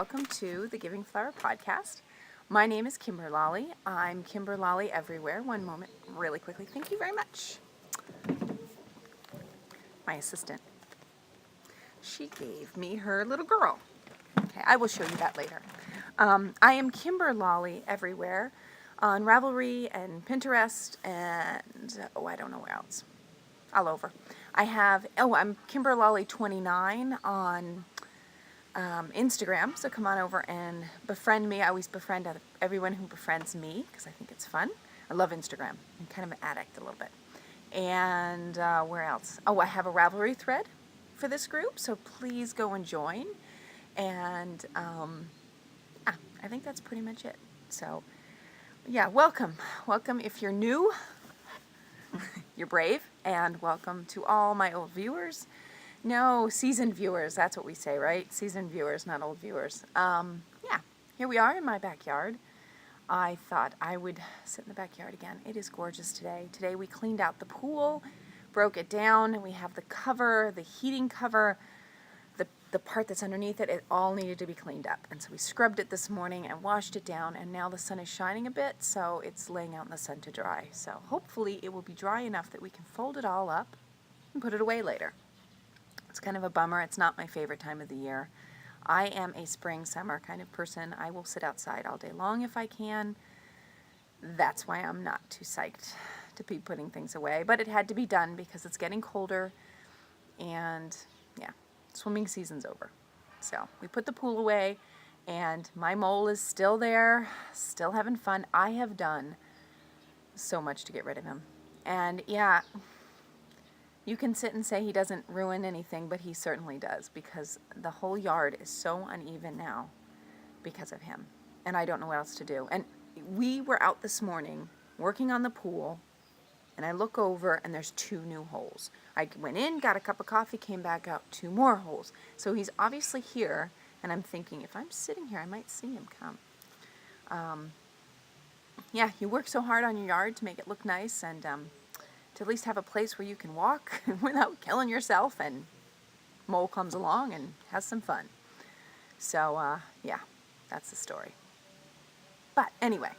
welcome to the Giving Flower podcast. My name is Kimber Lolly. I'm Kimber Lolly everywhere. One moment, really quickly. Thank you very much. My assistant. She gave me her little girl. Okay, I will show you that later. I am Kimber Lolly everywhere on Ravelry and Pinterest and, I don't know where else. All over. I'm Kimber Lolly 29 on Instagram, so come on over and befriend me. I always befriend everyone who befriends me because I think it's fun. I love Instagram. I'm kind of an addict a little bit. And where else? I have a Ravelry thread for this group, so please go and join. And I think that's pretty much it. So, yeah, welcome. Welcome if you're new. You're brave. And welcome to all my old viewers. No, seasoned viewers, that's what we say, right? Seasoned viewers, not old viewers. Here we are in my backyard. I thought I would sit in the backyard again. It is gorgeous today. Today we cleaned out the pool, broke it down, and we have the cover, the heating cover, the part that's underneath it, it all needed to be cleaned up. And so we scrubbed it this morning and washed it down, and now the sun is shining a bit, so it's laying out in the sun to dry. So hopefully it will be dry enough that we can fold it all up and put it away later. It's kind of a bummer. It's not my favorite time of the year. I am a spring, summer kind of person. I will sit outside all day long if I can. That's why I'm not too psyched to be putting things away. But it had to be done because it's getting colder. And yeah, swimming season's over. So we put the pool away and my mole is still there, still having fun. I have done so much to get rid of him. And yeah, you can sit and say he doesn't ruin anything, but he certainly does because the whole yard is so uneven now because of him. And I don't know what else to do. And we were out this morning working on the pool, and I look over and there's 2 new holes. I went in, got a cup of coffee, came back out, 2 more holes. So he's obviously here, and I'm thinking if I'm sitting here, I might see him come. Yeah, you work so hard on your yard to make it look nice and to at least have a place where you can walk without killing yourself, and mole comes along and has some fun. So, yeah, that's the story. But anyway,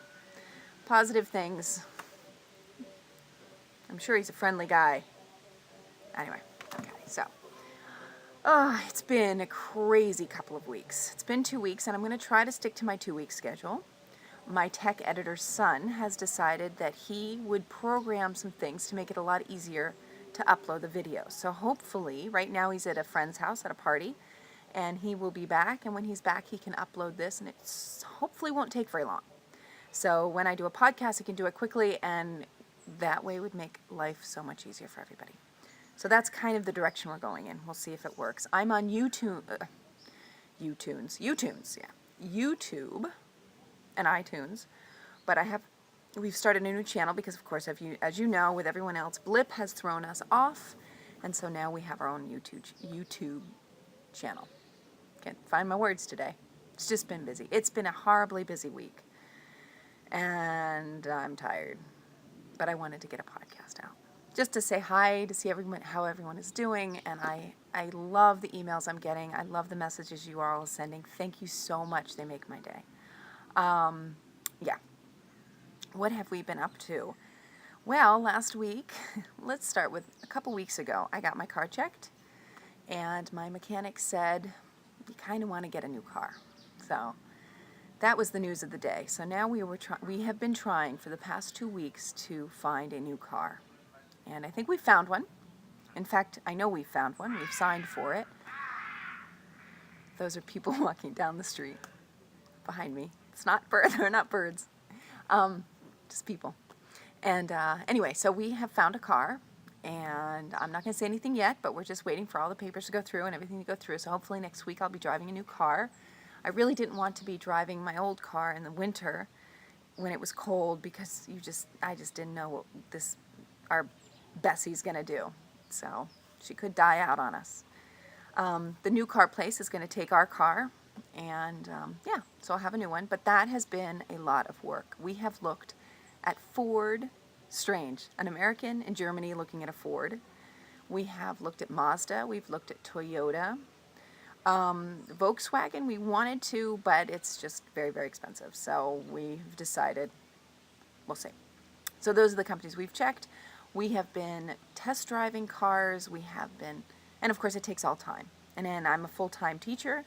positive things. I'm sure he's a friendly guy. Anyway, okay, so. It's been a crazy couple of weeks. It's been 2 weeks, and I'm going to try to stick to my 2-week schedule. My tech editor's son has decided that he would program some things to make it a lot easier to upload the videos. So hopefully, right now he's at a friend's house at a party, and he will be back, and when he's back he can upload this, and it hopefully won't take very long. So when I do a podcast, I can do it quickly, and that way would make life so much easier for everybody. So that's kind of the direction we're going in. We'll see if it works. I'm on YouTube and iTunes, but we've started a new channel because, of course, as you know, with everyone else, Blip has thrown us off, and so now we have our own YouTube channel. Can't find my words today. It's just been busy. It's been a horribly busy week, and I'm tired, but I wanted to get a podcast out just to say hi, to see how everyone is doing, and I love the emails I'm getting. I love the messages you are all sending. Thank you so much. They make my day. Yeah. What have we been up to? Well, last week, let's start with a couple weeks ago, I got my car checked, and my mechanic said, you kind of want to get a new car. So that was the news of the day. So now we have been trying for the past 2 weeks to find a new car. And I think we found one. In fact, I know we found one. We've signed for it. Those are people walking down the street behind me. It's not birds. They're not birds. Just people. And anyway, so we have found a car, and I'm not going to say anything yet, but we're just waiting for all the papers to go through and everything to go through. So hopefully next week I'll be driving a new car. I really didn't want to be driving my old car in the winter when it was cold because I just didn't know what our Bessie's going to do. So she could die out on us. The new car place is going to take our car. And so I'll have a new one, but that has been a lot of work. We have looked at Ford, strange, an American in Germany looking at a Ford. We have looked at Mazda, we've looked at Toyota. Volkswagen, we wanted to, but it's just very, very expensive. So we've decided, we'll see. So those are the companies we've checked. We have been test driving cars. We have been, and of course it takes all time. And then I'm a full-time teacher.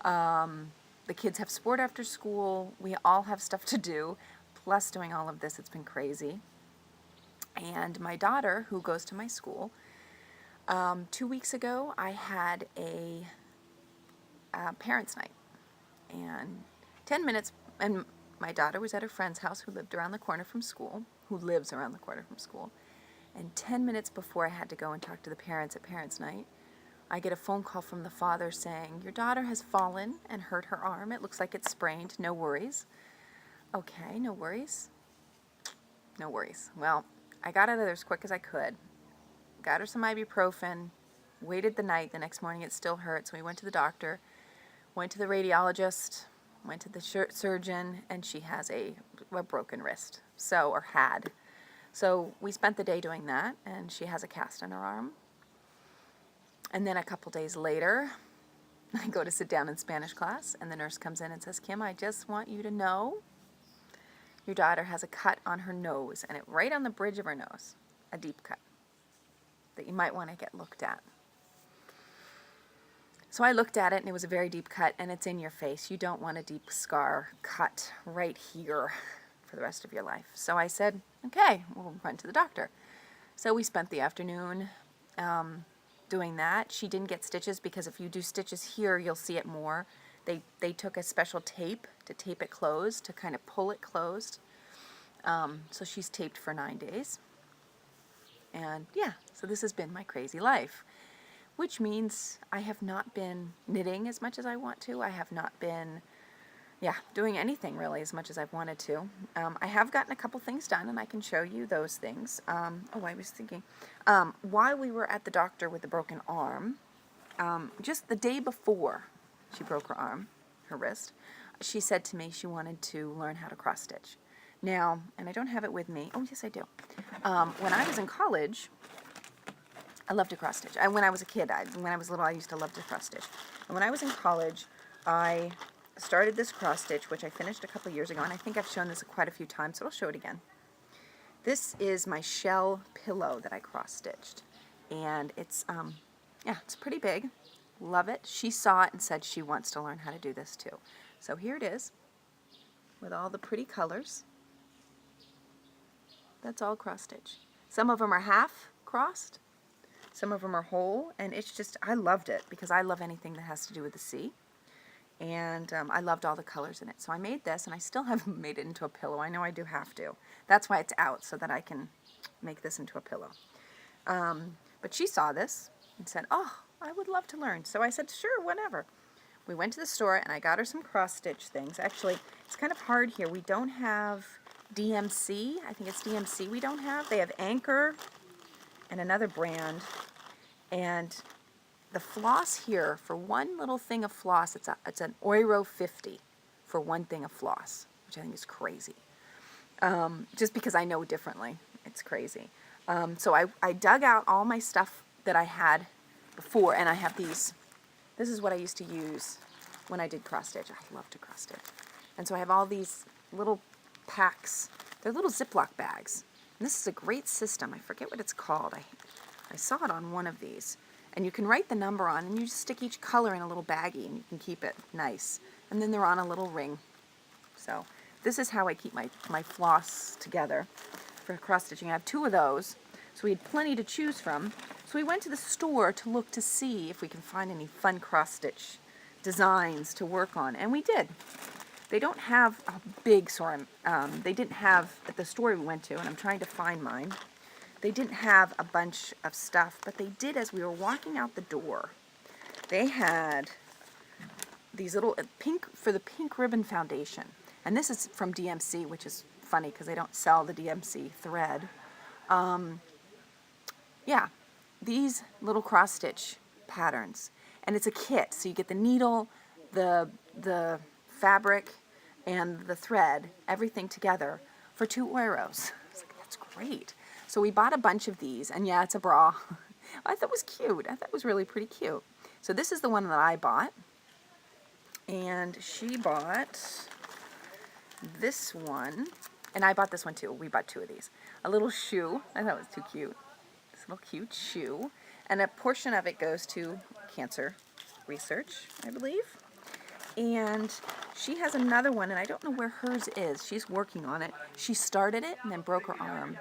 The kids have sport after school. We all have stuff to do. Plus doing all of this, it's been crazy. And my daughter, who goes to my school, 2 weeks ago, I had a parents' night. And 10 minutes, and my daughter was at her friend's house who lived around the corner from school, who lives around the corner from school. And 10 minutes before I had to go and talk to the parents at parents' night, I get a phone call from the father saying, your daughter has fallen and hurt her arm. It looks like it's sprained. No worries. Okay, no worries. No worries. Well, I got out of there as quick as I could. Got her some ibuprofen. Waited the night. The next morning it still hurt. So we went to the doctor. Went to the radiologist. Went to the surgeon. And she has a broken wrist. Or had. So we spent the day doing that. And she has a cast on her arm. And then a couple days later, I go to sit down in Spanish class, and the nurse comes in and says, Kim, I just want you to know your daughter has a cut on her nose, and right on the bridge of her nose, a deep cut that you might want to get looked at. So I looked at it, and it was a very deep cut, and it's in your face. You don't want a deep scar cut right here for the rest of your life. So I said, okay, we'll run to the doctor. So we spent the afternoon doing that. She didn't get stitches because if you do stitches here, you'll see it more. They took a special tape to tape it closed, to kind of pull it closed. So she's taped for 9 days. And yeah, so this has been my crazy life, which means I have not been knitting as much as I want to. I have not been, doing anything really as much as I've wanted to. I have gotten a couple things done, and I can show you those things. I was thinking, while we were at the doctor with the broken arm, just the day before she broke her arm, her wrist, she said to me she wanted to learn how to cross stitch. Now, and I don't have it with me. Oh, yes, I do. When I was in college, I loved to cross stitch. When I was a kid, when I was little, I used to love to cross stitch. And when I was in college, I started this cross stitch, which I finished a couple years ago, and I think I've shown this quite a few times, so I'll show it again. This is my shell pillow that I cross stitched, and it's it's pretty big. Love it. She saw it and said she wants to learn how to do this too. So here it is, with all the pretty colors. That's all cross stitch. Some of them are half crossed, some of them are whole, and it's just, I loved it because I love anything that has to do with the sea. And I loved all the colors in it. So I made this, and I still haven't made it into a pillow. I know I do have to. That's why it's out, so that I can make this into a pillow. But she saw this and said, oh, I would love to learn. So I said, sure, whatever. We went to the store, and I got her some cross-stitch things. Actually, it's kind of hard here. We don't have DMC. I think it's DMC we don't have. They have Anchor and another brand. And the floss here, for one little thing of floss, it's an Euro 50 for one thing of floss, which I think is crazy. Just because I know differently, it's crazy. So I dug out all my stuff that I had before, and I have these. This is what I used to use when I did cross stitch. I love to cross stitch. And so I have all these little packs. They're little Ziploc bags. And this is a great system. I forget what it's called. I saw it on one of these. And you can write the number on, and you just stick each color in a little baggie, and you can keep it nice. And then they're on a little ring. So this is how I keep my floss together for cross-stitching. I have 2 of those, so we had plenty to choose from. So we went to the store to look to see if we can find any fun cross-stitch designs to work on, and we did. They don't have a big store. They didn't have, at the store we went to, and I'm trying to find mine, they didn't have a bunch of stuff, but they did as we were walking out the door. They had these little for the pink ribbon foundation. And this is from DMC, which is funny because they don't sell the DMC thread. These little cross stitch patterns. And it's a kit, so you get the needle, the fabric, and the thread, everything together for €2. I was like, that's great. So we bought a bunch of these, and yeah, it's a bra. I thought it was cute. I thought it was really pretty cute. So this is the one that I bought. And she bought this one. And I bought this one too. We bought 2 of these. A little shoe. I thought it was too cute. This little cute shoe. And a portion of it goes to cancer research, I believe. And she has another one, and I don't know where hers is. She's working on it. She started it and then broke her arm.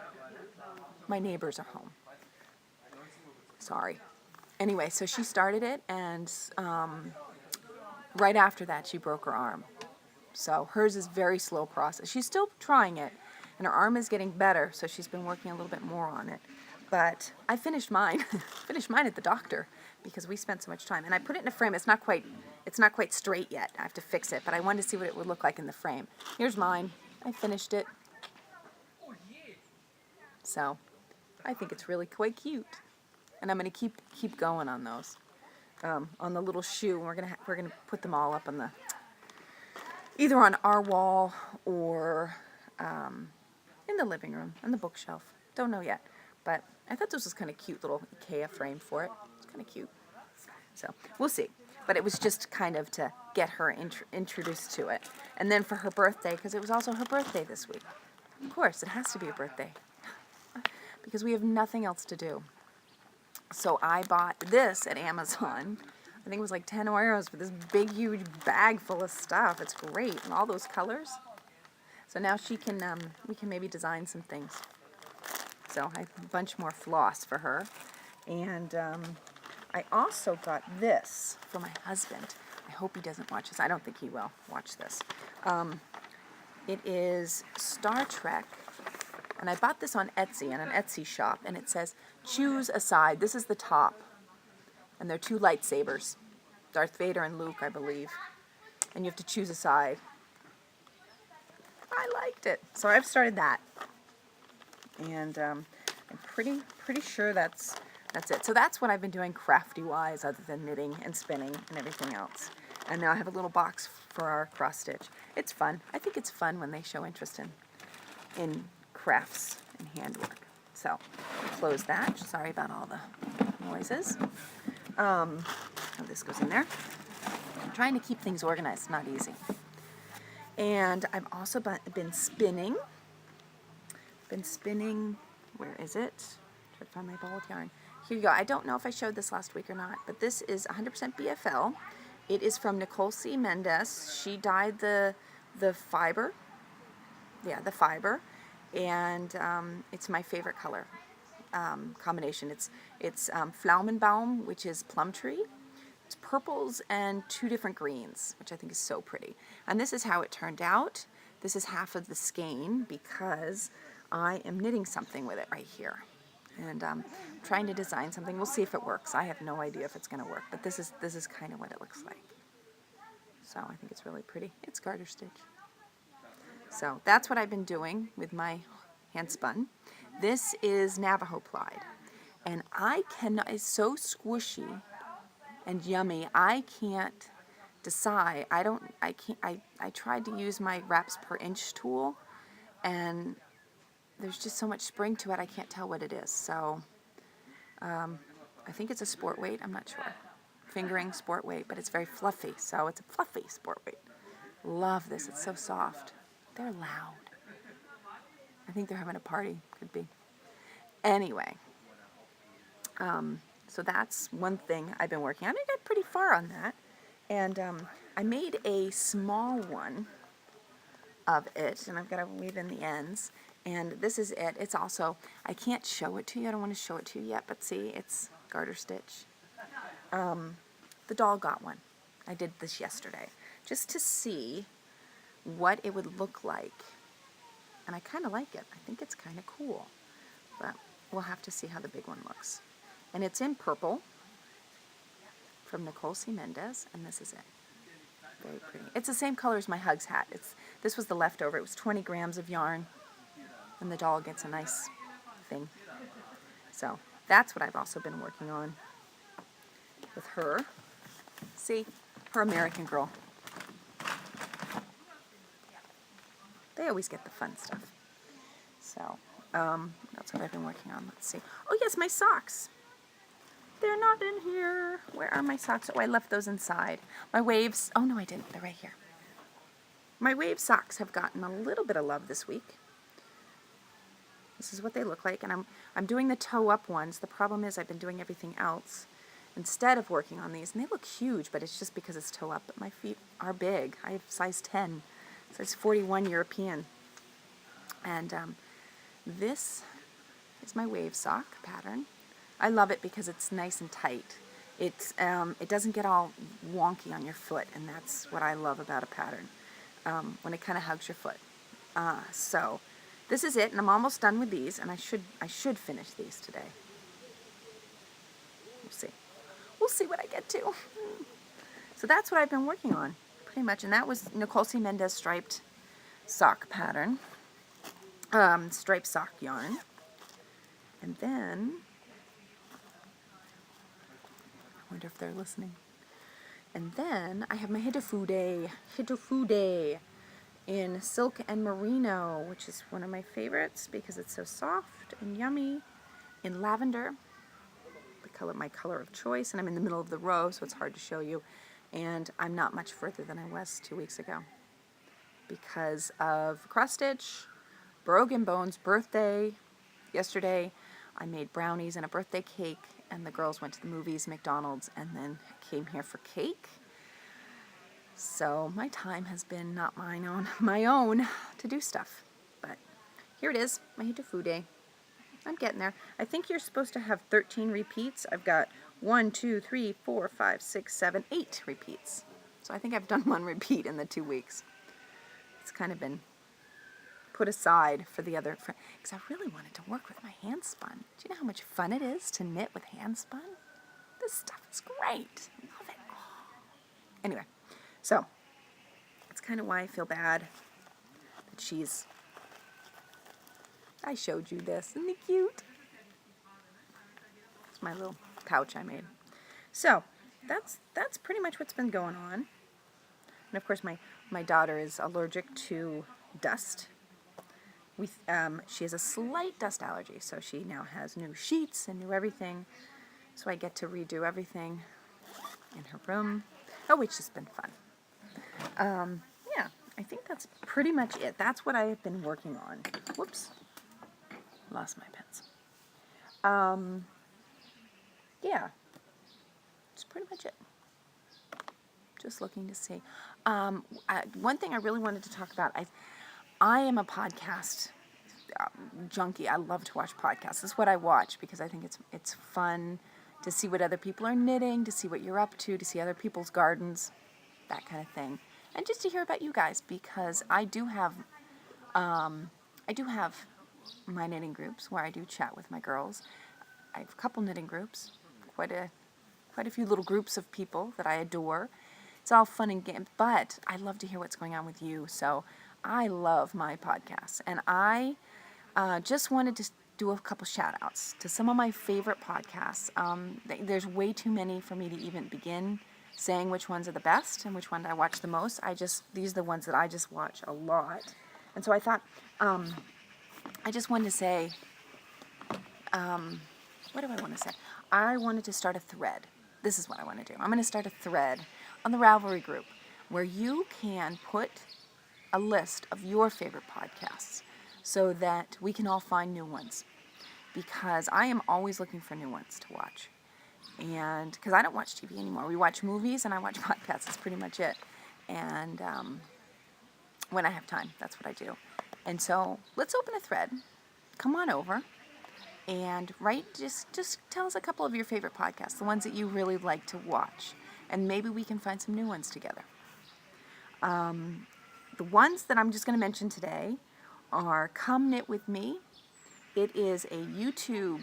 My neighbors are home. Sorry. Anyway, so she started it, and right after that, she broke her arm. So hers is very slow process. She's still trying it, and her arm is getting better, so she's been working a little bit more on it. But I finished mine. Finished mine at the doctor because we spent so much time. And I put it in a frame. It's not quite straight yet. I have to fix it, but I wanted to see what it would look like in the frame. Here's mine. I finished it. So I think it's really quite cute. And I'm going to keep going on those. On the little shoe, we're gonna put them all up on the either on our wall or in the living room on the bookshelf. Don't know yet, but I thought this was kind of cute little IKEA frame for it. It's kind of cute. So we'll see. But it was just kind of to get her introduced to it, and then for her birthday, because it was also her birthday this week. Of course, it has to be a birthday because we have nothing else to do. So I bought this at Amazon. I think it was like 10 euros for this big, huge bag full of stuff. It's great, and all those colors. So now she can, we can maybe design some things. So I have a bunch more floss for her. And I also got this for my husband. I hope he doesn't watch this. I don't think he will watch this. It is Star Trek. And I bought this on Etsy, in an Etsy shop, and it says, choose a side. This is the top. And they're 2 lightsabers. Darth Vader and Luke, I believe. And you have to choose a side. I liked it. So I've started that. And I'm pretty sure that's it. So that's what I've been doing crafty-wise, other than knitting and spinning and everything else. And now I have a little box for our cross-stitch. It's fun. I think it's fun when they show interest in crafts and handwork. So I'll close that. Sorry about all the noises. Oh, this goes in there. I'm trying to keep things organized. It's not easy. And I've also been spinning. Where is it? Try to find my ball of yarn. Here you go. I don't know if I showed this last week or not, but this is 100% BFL. It is from Nicole C. Mendez. She dyed the fiber. Yeah, the fiber. And it's my favorite color combination. It's Pflaumenbaum, which is plum tree. It's purples and 2 different greens, which I think is so pretty. And this is how it turned out. This is half of the skein because I am knitting something with it right here. And trying to design something. We'll see if it works. I have no idea if it's going to work, but this is kind of what it looks like. So I think it's really pretty. It's garter stitch. So that's what I've been doing with my hand spun. This is Navajo plied, and it's so squishy and yummy. I can't decide. I tried to use my wraps per inch tool, and there's just so much spring to it. I can't tell what it is. So I think it's a sport weight. I'm not sure. Fingering sport weight, but it's very fluffy. So it's a fluffy sport weight. Love this. It's so soft. They're loud. I think they're having a party. Could be. Anyway, so that's one thing I've been working on. I got pretty far on that. And I made a small one of it, and I've got to weave in the ends. And this is it. It's also, I can't show it to you. I don't want to show it to you yet, but see, it's garter stitch. The doll got one. I did this yesterday, just to see what it would look like. And I kind of like it. I think it's kind of cool. But we'll have to see how the big one looks. And it's in purple from Nicole C. Mendez, and this is it. Very pretty. It's the same color as my Hugs hat. This was the leftover. It was 20 grams of yarn, and the doll gets a nice thing. So that's what I've also been working on with her. See, her American Girl. They always get the fun stuff. So that's what I've been working on. Let's see. Oh yes, my socks. They're not in here. Where are my socks? Oh, I left those inside. My waves. Oh, no, I didn't. They're right here. My wave socks have gotten a little bit of love this week. This is what they look like, and I'm doing the toe-up ones. The problem is I've been doing everything else instead of working on these, and they look huge, but it's just because it's toe-up. But my feet are big. I have size 10, size 41 European, and this is my wave sock pattern. I love it because it's nice and tight. It doesn't get all wonky on your foot, and that's what I love about a pattern, when it kind of hugs your foot. So this is it, and I'm almost done with these, and I should finish these today. We'll see. We'll see what I get to. So that's what I've been working on, pretty much, and that was Nicole C. Mendez striped sock pattern, striped sock yarn, and then I wonder if they're listening. And then I have my Hitofude in silk and merino, which is one of my favorites because it's so soft and yummy, in lavender, my color of choice, and I'm in the middle of the row, so it's hard to show you, and I'm not much further than I was 2 weeks ago because of cross stitch, Brogan Bones' birthday yesterday. I made brownies and a birthday cake, and the girls went to the movies, McDonald's, and then came here for cake. So my time has been not my own to do stuff. But here it is, my Hitofude. I'm getting there. I think you're supposed to have 13 repeats. I've got 1, 2, 3, 4, 5, 6, 7, 8 repeats. So I think I've done 1 repeat in the 2 weeks. It's kind of been put aside for the other, because I really wanted to work with my hand spun. Do you know how much fun it is to knit with hand spun? This stuff is great. I love it. Oh. Anyway, so that's kind of why I feel bad that I showed you this. Isn't it cute? It's my little pouch I made. So that's pretty much what's been going on. And of course my daughter is allergic to dust. She has a slight dust allergy, so she now has new sheets and new everything. So I get to redo everything in her room. Oh, it's just been fun. Yeah, I think that's pretty much it. That's what I have been working on. Whoops. Lost my pens. Yeah, that's pretty much it. Just looking to see. One thing I really wanted to talk about, I am a podcast junkie. I love to watch podcasts. This is what I watch because I think it's fun to see what other people are knitting, to see what you're up to see other people's gardens, that kind of thing, and just to hear about you guys because I do have my knitting groups where I do chat with my girls. I have a couple knitting groups, quite a few little groups of people that I adore. It's all fun and games, but I love to hear what's going on with you. So I love my podcasts, and I just wanted to do a couple shout outs to some of my favorite podcasts. There's way too many for me to even begin saying which ones are the best and which one I watch the most. These are the ones that I just watch a lot. And so I thought, I just wanted to say, what do I want to say? I wanted to start a thread. This is what I want to do. I'm going to start a thread on the Ravelry group where you can put a list of your favorite podcasts so that we can all find new ones. Because I am always looking for new ones to watch. And because I don't watch TV anymore. We watch movies and I watch podcasts. That's pretty much it. And when I have time, that's what I do. And so let's open a thread. Come on over and just tell us a couple of your favorite podcasts, the ones that you really like to watch. And maybe we can find some new ones together. The ones that I'm just going to mention today are Come Knit With Me. It is a YouTube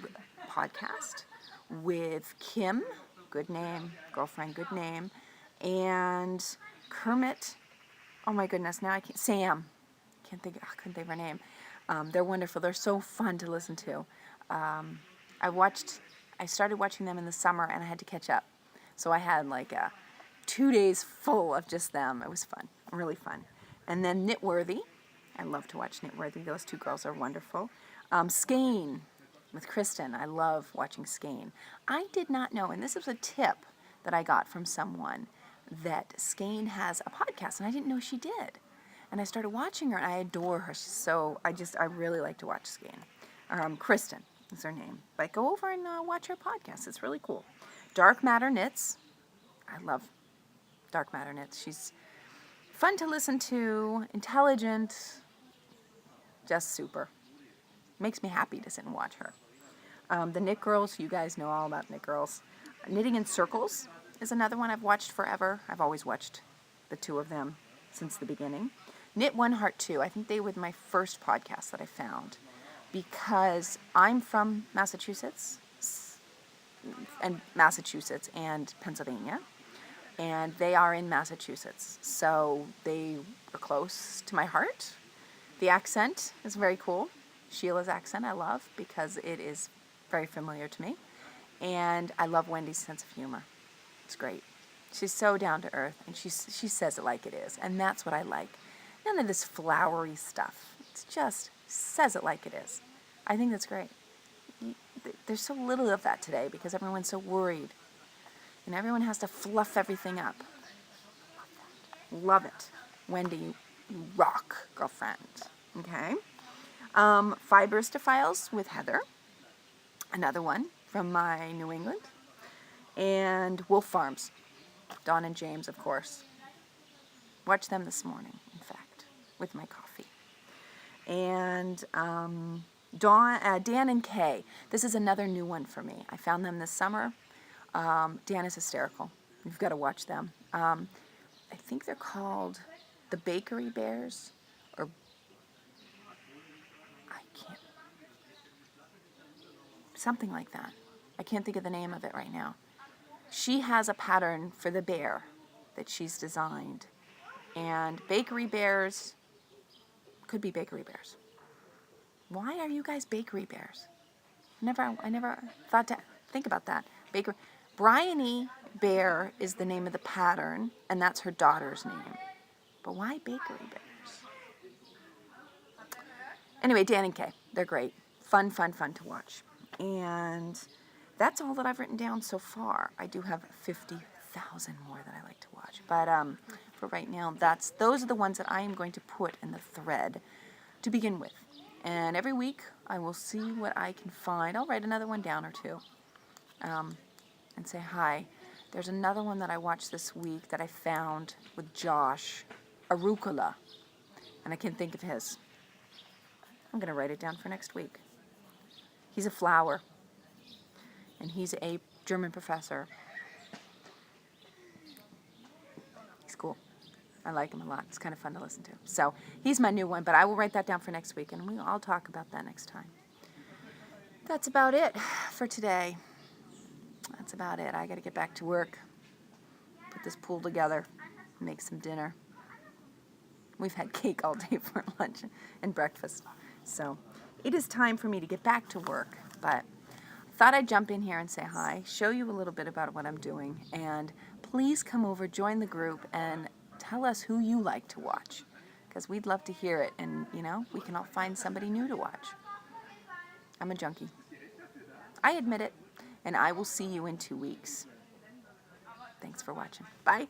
podcast with Kim, good name, girlfriend, good name, and Kermit, oh my goodness, now I can't, Sam, couldn't think of her name. They're wonderful. They're so fun to listen to. I started watching them in the summer and I had to catch up. So I had like 2 days full of just them. It was fun, really fun. And then Knitworthy. I love to watch Knitworthy. Those two girls are wonderful. Skein, with Kristen. I love watching Skane. I did not know, and this was a tip that I got from someone, that Skane has a podcast, and I didn't know she did. And I started watching her, and I adore her. I really like to watch Skane. Kristen is her name. But go over and watch her podcast. It's really cool. Dark Matter Knits. I love Dark Matter Knits. She's fun to listen to, intelligent, just super. Makes me happy to sit and watch her. The Knit Girls, you guys know all about Knit Girls. Knitting in Circles is another one I've watched forever. I've always watched the two of them since the beginning. Knit One Heart Two, I think they were my first podcast that I found, because I'm from Massachusetts and Pennsylvania, and they are in Massachusetts, so they are close to my heart. The accent is very cool. Sheila's accent I love because it is very familiar to me. And I love Wendy's sense of humor. It's great. She's so down to earth, and she says it like it is. And that's what I like. None of this flowery stuff. It's just says it like it is. I think that's great. There's so little of that today because everyone's so worried. And everyone has to fluff everything up. Love it. Wendy, you rock, girlfriend. Okay? Fibers to Files with Heather. Another one from my New England. And Wolf Farms. Dawn and James, of course. Watched them this morning, in fact, with my coffee. And Dan and Kay. This is another new one for me. I found them this summer. Dan is hysterical. You've got to watch them. I think they're called the Bakery Bears, or something like that. I can't think of the name of it right now. She has a pattern for the bear that she's designed. And Bakery Bears could be Bakery Bears. Why are you guys Bakery Bears? I never thought to think about that. Bryony Bear is the name of the pattern, and that's her daughter's name. But why Bakery Bears? Anyway, Dan and Kay, they're great. Fun to watch. And that's all that I've written down so far. I do have 50,000 more that I like to watch. But for right now, those are the ones that I am going to put in the thread to begin with. And every week, I will see what I can find. I'll write another one down or two and say hi. There's another one that I watched this week that I found with Josh, Arugula, and I can't think of his. I'm going to write it down for next week. He's a flower, and he's a German professor. He's cool. I like him a lot. It's kind of fun to listen to. So he's my new one, but I will write that down for next week, and I'll talk about that next time. That's about it for today. That's about it. I got to get back to work, put this pool together, make some dinner. We've had cake all day for lunch and breakfast. So it is time for me to get back to work, but I thought I'd jump in here and say hi, show you a little bit about what I'm doing, and please come over, join the group, and tell us who you like to watch, because we'd love to hear it, and, we can all find somebody new to watch. I'm a junkie. I admit it, and I will see you in 2 weeks. Thanks for watching. Bye.